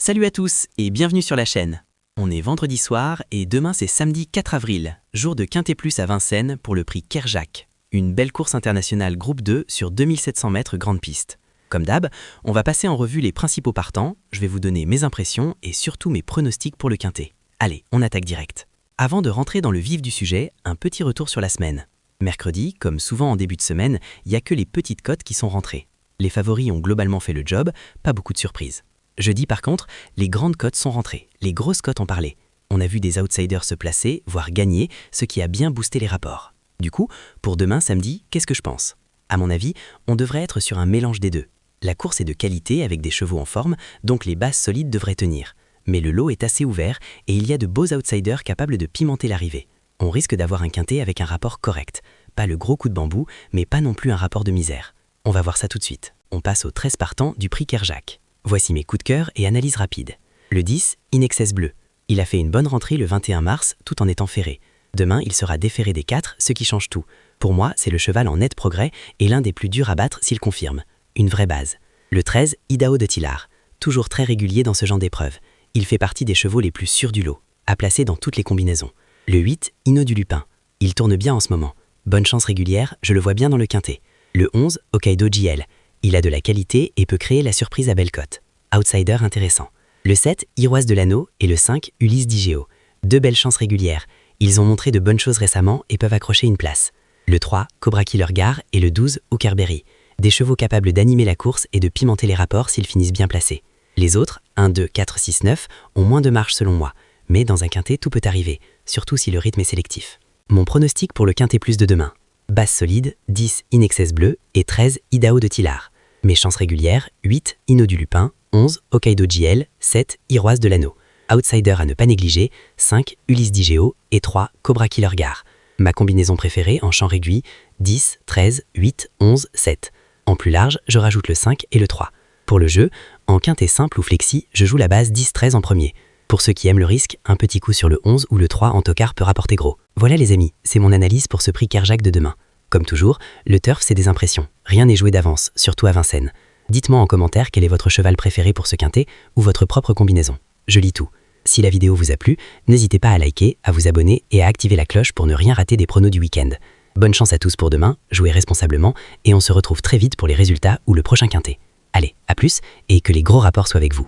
Salut à tous et bienvenue sur la chaîne. On est vendredi soir et demain c'est samedi 4 avril, jour de Quintet Plus à Vincennes pour le prix Kerjak, une belle course internationale groupe 2 sur 2700 mètres grande piste. Comme d'hab, on va passer en revue les principaux partants, je vais vous donner mes impressions et surtout mes pronostics pour le Quintet. Allez, on attaque direct. Avant de rentrer dans le vif du sujet, un petit retour sur la semaine. Mercredi, comme souvent en début de semaine, il n'y a que les petites cotes qui sont rentrées. Les favoris ont globalement fait le job, pas beaucoup de surprises. Jeudi par contre, les grandes cotes sont rentrées, les grosses cotes ont parlé. On a vu des outsiders se placer, voire gagner, ce qui a bien boosté les rapports. Du coup, pour demain samedi, qu'est-ce que je pense? À mon avis, on devrait être sur un mélange des deux. La course est de qualité avec des chevaux en forme, donc les bases solides devraient tenir. Mais le lot est assez ouvert et il y a de beaux outsiders capables de pimenter l'arrivée. On risque d'avoir un quintet avec un rapport correct. Pas le gros coup de bambou, mais pas non plus un rapport de misère. On va voir ça tout de suite. On passe aux 13 partants du prix Kerjak. Voici mes coups de cœur et analyse rapide. Le 10, In Excess Bleu. Il a fait une bonne rentrée le 21 mars tout en étant ferré. Demain, il sera déféré des 4, ce qui change tout. Pour moi, c'est le cheval en net progrès et l'un des plus durs à battre s'il confirme. Une vraie base. Le 13, Idaho de Tillard. Toujours très régulier dans ce genre d'épreuve. Il fait partie des chevaux les plus sûrs du lot, à placer dans toutes les combinaisons. Le 8, Inno du Lupin. Il tourne bien en ce moment. Bonne chance régulière, je le vois bien dans le quintet. Le 11, Hokkaido JL. Il a de la qualité et peut créer la surprise à belle cote. Outsider intéressant. Le 7, Iroise de l'Anneau et le 5, Ulysse d'Igéo. Deux belles chances régulières. Ils ont montré de bonnes choses récemment et peuvent accrocher une place. Le 3, Cobra Killer Gare et le 12, Hookerberry. Des chevaux capables d'animer la course et de pimenter les rapports s'ils finissent bien placés. Les autres, 1, 2, 4, 6, 9, ont moins de marge selon moi. Mais dans un quintet, tout peut arriver, surtout si le rythme est sélectif. Mon pronostic pour le Quintet Plus de demain. Base solide, 10 In Excess Bleu et 13 Idaho de Tillard. Mes chances régulières, 8 Inno du Lupin, 11 Hokkaido JL, 7 Iroise de l'Anneau. Outsider à ne pas négliger, 5 Ulysse d'Igéo et 3 Cobra Killer Gare. Ma combinaison préférée en champ réduit, 10, 13, 8, 11, 7. En plus large, je rajoute le 5 et le 3. Pour le jeu, en quintet simple ou flexi, je joue la base 10-13 en premier. Pour ceux qui aiment le risque, un petit coup sur le 11 ou le 3 en tocard peut rapporter gros. Voilà les amis, c'est mon analyse pour ce prix Kerjak de demain. Comme toujours, le turf c'est des impressions. Rien n'est joué d'avance, surtout à Vincennes. Dites-moi en commentaire quel est votre cheval préféré pour ce quintet ou votre propre combinaison. Je lis tout. Si la vidéo vous a plu, n'hésitez pas à liker, à vous abonner et à activer la cloche pour ne rien rater des pronos du week-end. Bonne chance à tous pour demain, jouez responsablement et on se retrouve très vite pour les résultats ou le prochain quintet. Allez, à plus et que les gros rapports soient avec vous.